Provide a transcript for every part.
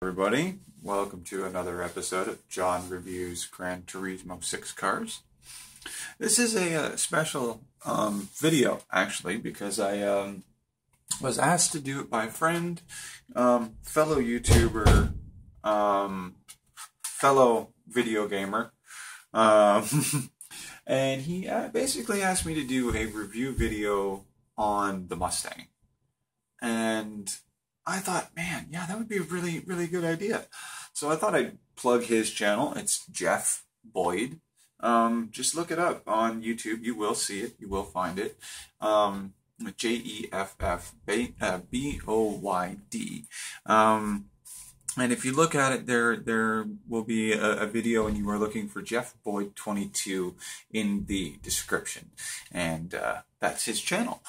Everybody, welcome to another episode of John Reviews Gran Turismo 6 Cars. This is a special video, actually, because I was asked to do it by a friend, fellow YouTuber, fellow video gamer, and he basically asked me to do a review video on the Mustang. And I thought, man, yeah, that would be a really, really good idea. So I thought I'd plug his channel. It's Jeff Boyd. Just look it up on YouTube. You will see it. You will find it. Jeffboyd. And if you look at it, there will be a video, and you are looking for Jeff Boyd 22 in the description. And that's his channel.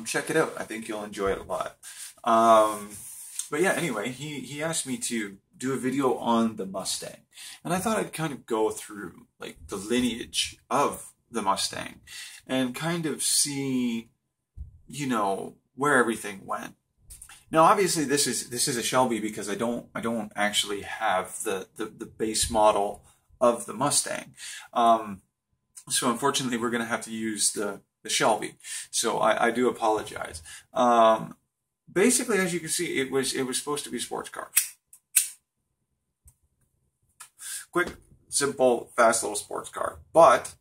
Check it out. I think you'll enjoy it a lot. But yeah, anyway, he asked me to do a video on the Mustang, and I thought I'd kind of go through like the lineage of the Mustang and kind of see, you know, where everything went. Now, obviously, this is a Shelby because I don't actually have the base model of the Mustang. So unfortunately, we're going to have to use the Shelby. So I do apologize. Basically, as you can see, it was supposed to be a sports car. Quick, simple, fast little sports car. But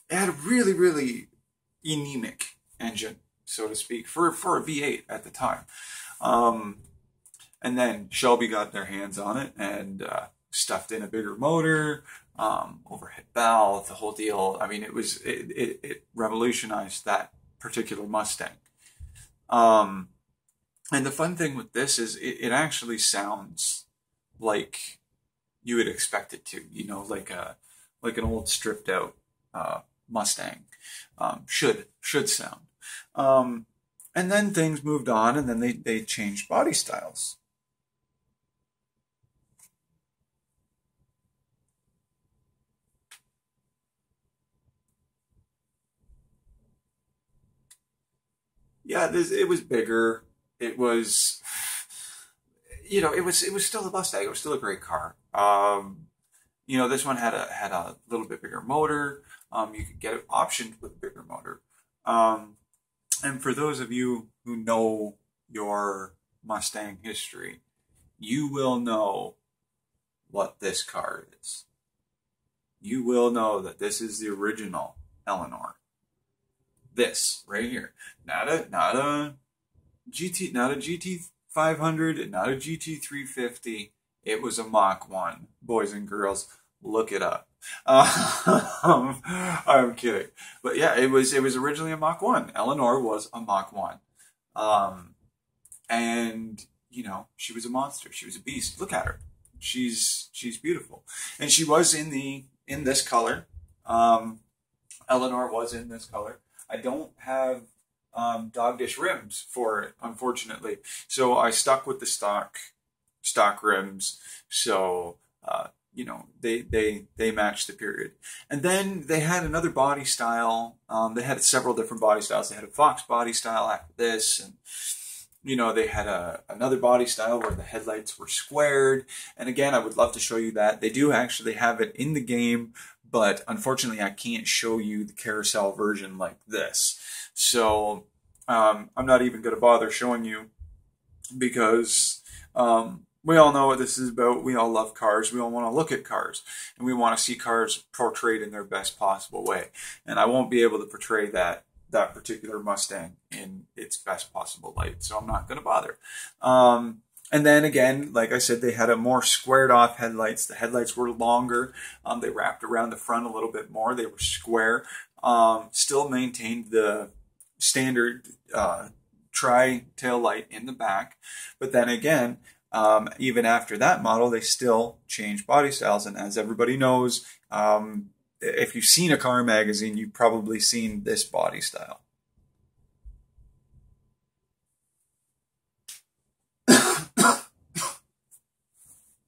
it had a really, really anemic engine, so to speak, for a V8 at the time. And then Shelby got their hands on it and stuffed in a bigger motor, overhead valve, the whole deal. I mean, it revolutionized that particular Mustang. And the fun thing with this is it actually sounds like you would expect it to, you know, like an old stripped out Mustang should sound. And then things moved on, and then they changed body styles. Yeah, it was bigger. It was, you know, it was still a Mustang. It was still a great car. You know, this one had a little bit bigger motor. You could get it optioned with a bigger motor. And for those of you who know your Mustang history, you will know what this car is. You will know that this is the original Eleanor. This right here, not a GT500, not a GT350. It was a Mach 1, boys and girls. Look it up. I'm kidding, but yeah, it was originally a Mach 1. Eleanor was a Mach 1, and you know, she was a monster. She was a beast. Look at her. She's beautiful, and she was in this color. Eleanor was in this color. I don't have dog dish rims for it, unfortunately. So I stuck with the stock rims. So you know, they match the period. And then they had another body style. They had several different body styles. They had a Fox body style after this, and you know, they had another body style where the headlights were squared. And again, I would love to show you that. They do actually have it in the game, but unfortunately, I can't show you the carousel version like this. So I'm not even going to bother showing you because we all know what this is about. We all love cars. We all want to look at cars, and we want to see cars portrayed in their best possible way. And I won't be able to portray that particular Mustang in its best possible light, so I'm not going to bother. And then again, like I said, they had a more squared off headlights. The headlights were longer. They wrapped around the front a little bit more. They were square. Still maintained the standard tri-tail light in the back. But then again, even after that model, they still changed body styles. And as everybody knows, if you've seen a car magazine, you've probably seen this body style.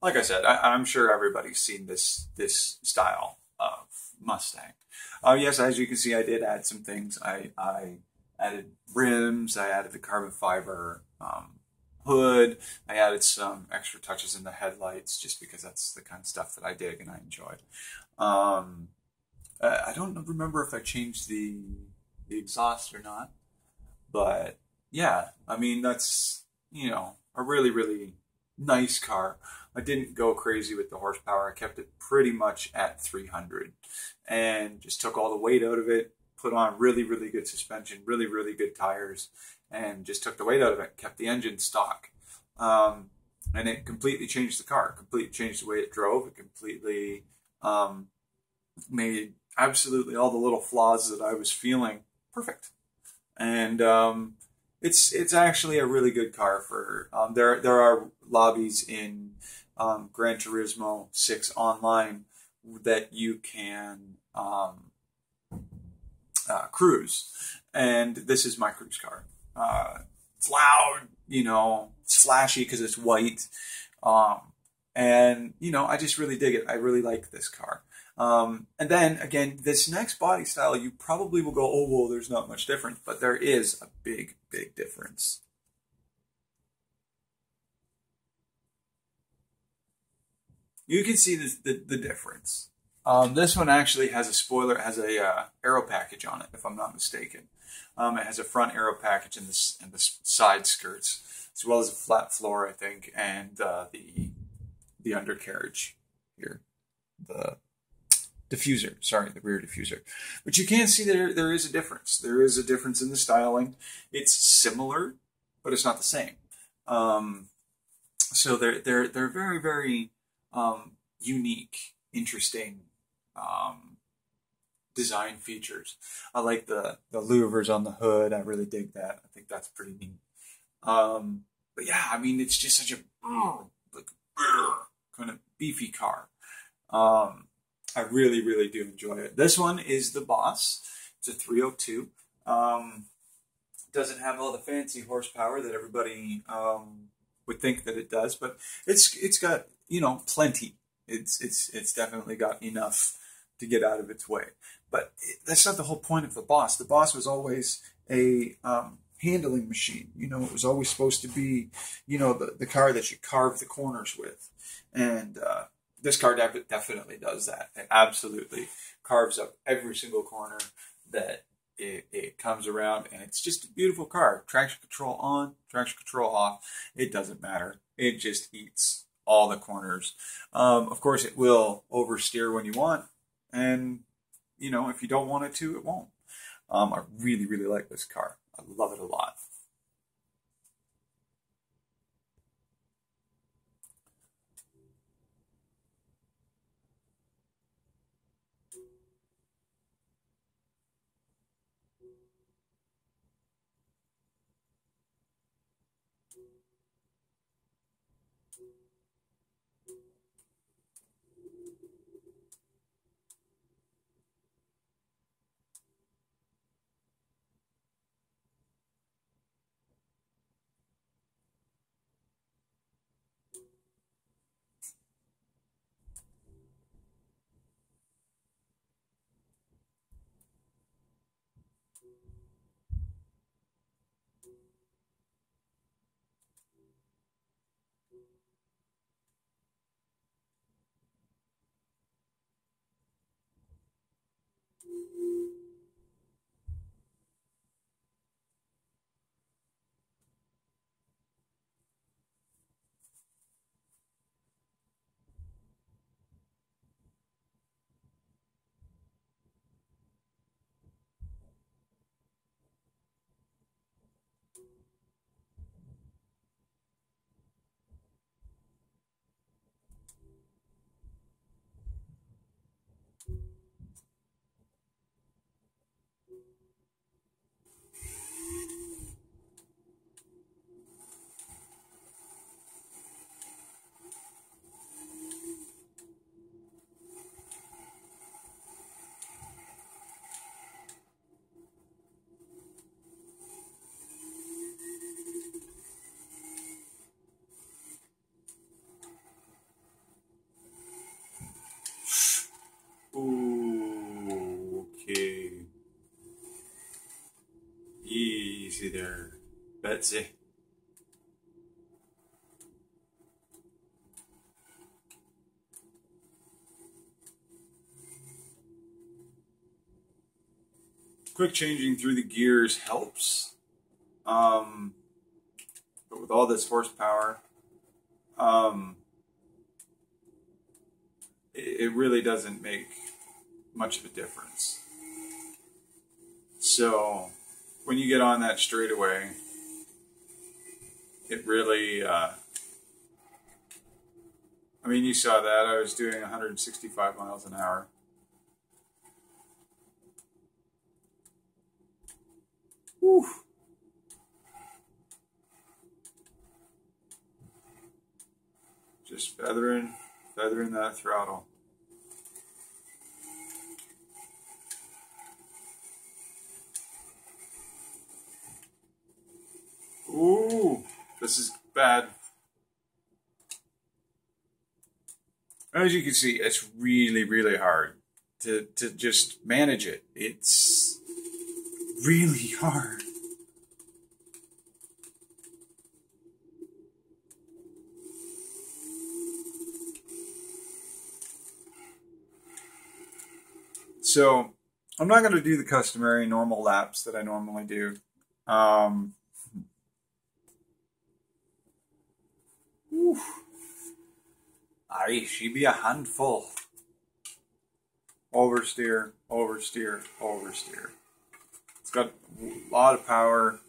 Like I said, I'm sure everybody's seen this style of Mustang. Yes, as you can see, I did add some things. I added rims. I added the carbon fiber hood. I added some extra touches in the headlights just because that's the kind of stuff that I dig and I enjoy. I don't remember if I changed the exhaust or not, but yeah, I mean, that's, you know, a really, really nice car. I didn't go crazy with the horsepower. I kept it pretty much at 300 and just took all the weight out of it, put on really, really good suspension, really, really good tires, and just took the weight out of it, kept the engine stock. And it completely changed the car, completely changed the way it drove. It completely made absolutely all the little flaws that I was feeling perfect. And it's actually a really good car for, there are lobbies in Gran Turismo 6 online that you can cruise. And this is my cruise car. It's loud, you know, it's flashy because it's white. And, you know, I just really dig it. I really like this car. And then, again, this next body style, you probably will go, oh, well, there's not much difference. But there is a big, big difference. You can see the difference. This one actually has a spoiler. It has a aero package on it, if I'm not mistaken. It has a front aero package and the side skirts, as well as a flat floor, I think, and the undercarriage here, the diffuser. Sorry, the rear diffuser. But you can see there is a difference. There is a difference in the styling. It's similar, but it's not the same. So they're very, very unique, interesting design features. I like the louvers on the hood. I really dig that. I think that's pretty neat. But yeah, I mean, it's just such a like kind of beefy car. I really, really do enjoy it. This one is the Boss. It's a 302. Doesn't have all the fancy horsepower that everybody would think that it does, but it's got, you know, plenty. It's definitely got enough to get out of its way. But that's not the whole point of the Boss. The Boss was always a handling machine. You know, it was always supposed to be, you know, the car that you carve the corners with. And this car definitely does that. It absolutely carves up every single corner that it comes around. And it's just a beautiful car. Traction control on, traction control off. It doesn't matter. It just eats all the corners. Of course, it will oversteer when you want. And, you know, if you don't want it to, it won't. I really, really like this car. I love it a lot. Ooh, okay. Easy there, Betsy. quick changing through the gears helps. But with all this horsepower, it really doesn't make much of a difference. So when you get on that straightaway, it really, I mean, you saw that. I was doing 165 miles an hour. Whew. Just feathering that throttle. Ooh, this is bad. As you can see, it's really, really hard to just manage it. It's really hard. So I'm not going to do the customary normal laps that I normally do. Aye, she be a handful. Oversteer, oversteer, oversteer. It's got a lot of power.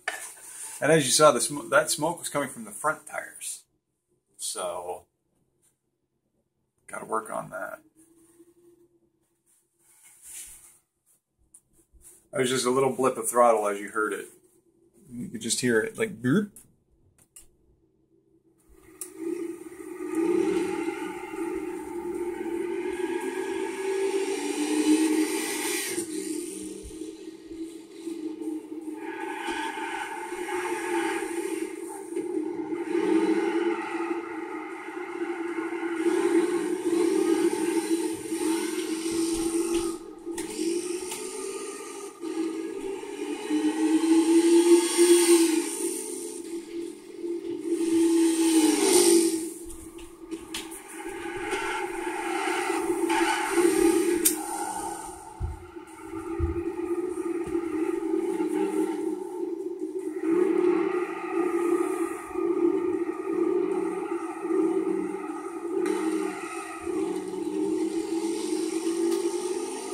And as you saw, that smoke was coming from the front tires. So, got to work on that. That was just a little blip of throttle as you heard it. You could just hear it like burp.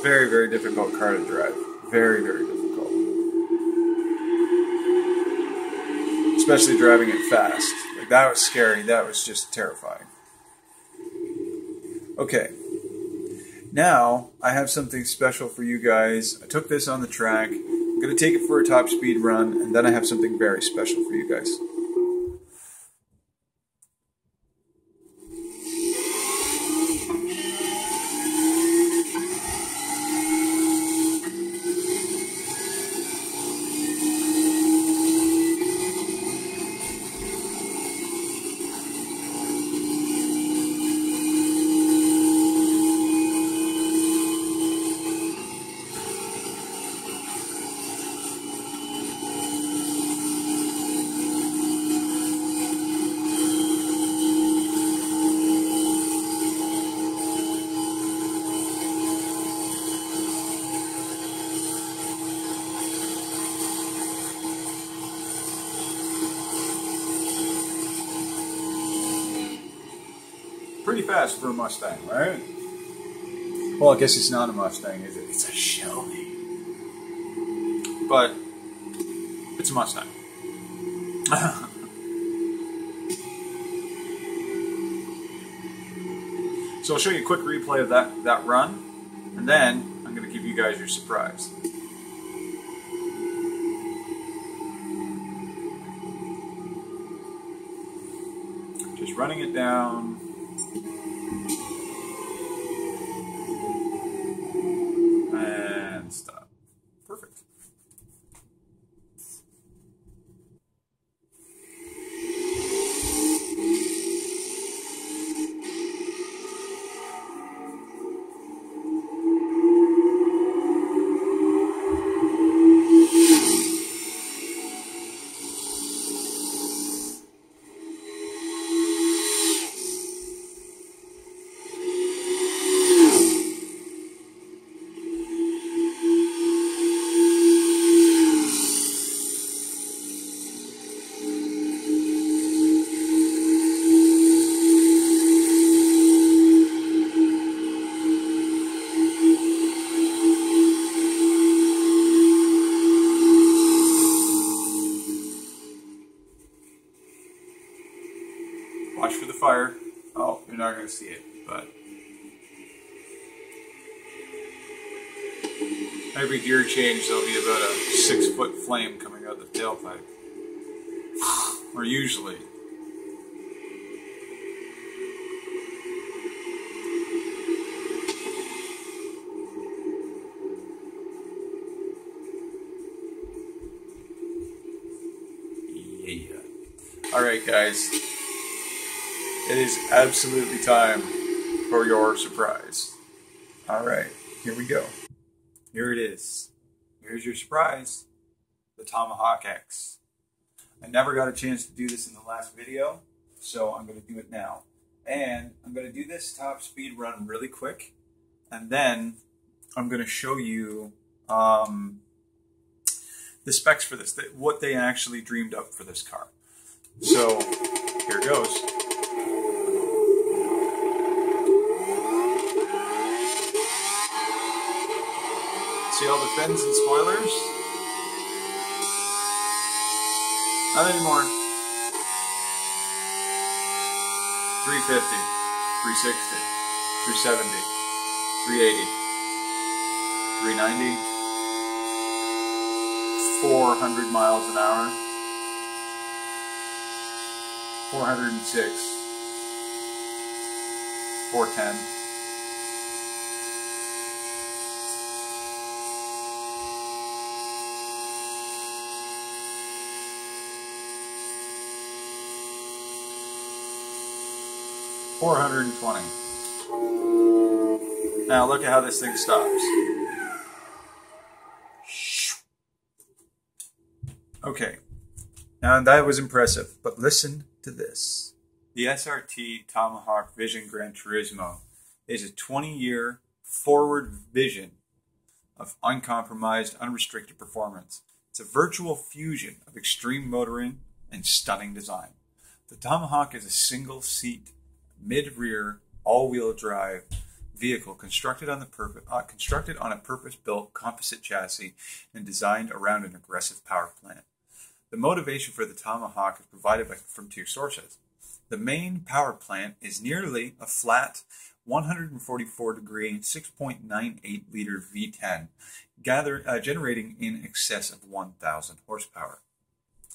Very, very difficult car to drive. Very, very difficult. Especially driving it fast. Like, that was scary. That was just terrifying. Okay. Now, I have something special for you guys. I took this on the track. I'm going to take it for a top speed run, and then I have something very special for you guys. Pretty fast for a Mustang, right? Well, I guess it's not a Mustang, is it? It's a Shelby. But it's a Mustang. So I'll show you a quick replay of that run, and then I'm going to give you guys your surprise. Just running it down. And stop. Perfect. Oh, you're not going to see it, but every gear change there'll be about a 6-foot flame coming out the tailpipe. Or usually. Yeah. Alright guys, it is absolutely time for your surprise. Alright, here we go. Here it is. Here's your surprise, the Tomahawk X. I never got a chance to do this in the last video, so I'm going to do it now. And I'm going to do this top speed run really quick, and then I'm going to show you the specs for this, what they actually dreamed up for this car. So, here goes. See all the fins and spoilers? Not anymore. 350, 360, 370, 380, 390, 400 miles an hour, 406, 410. $420. Now look at how this thing stops. Okay, now that was impressive, but listen to this. The SRT Tomahawk Vision Gran Turismo is a 20-year forward vision of uncompromised, unrestricted performance. It's a virtual fusion of extreme motoring and stunning design. The Tomahawk is a single-seat, mid-rear, all-wheel drive vehicle constructed on a purpose-built composite chassis and designed around an aggressive power plant. The motivation for the Tomahawk is provided from two sources. The main power plant is nearly a flat 144-degree 6.98-liter V10, generating in excess of 1,000 horsepower.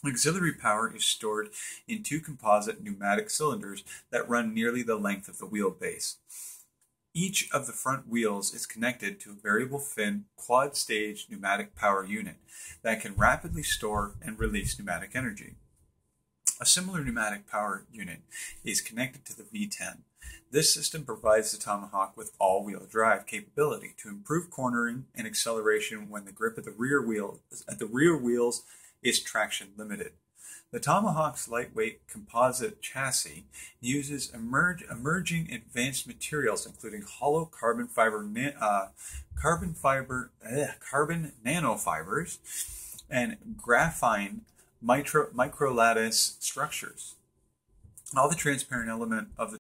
Auxiliary power is stored in two composite pneumatic cylinders that run nearly the length of the wheelbase. Each of the front wheels is connected to a variable fin quad-stage pneumatic power unit that can rapidly store and release pneumatic energy. A similar pneumatic power unit is connected to the V10. This system provides the Tomahawk with all-wheel drive capability to improve cornering and acceleration when the grip at the rear wheels is traction limited. The Tomahawk's lightweight composite chassis uses emerging advanced materials, including hollow carbon nanofibers and graphene microlattice structures. All the transparent element of the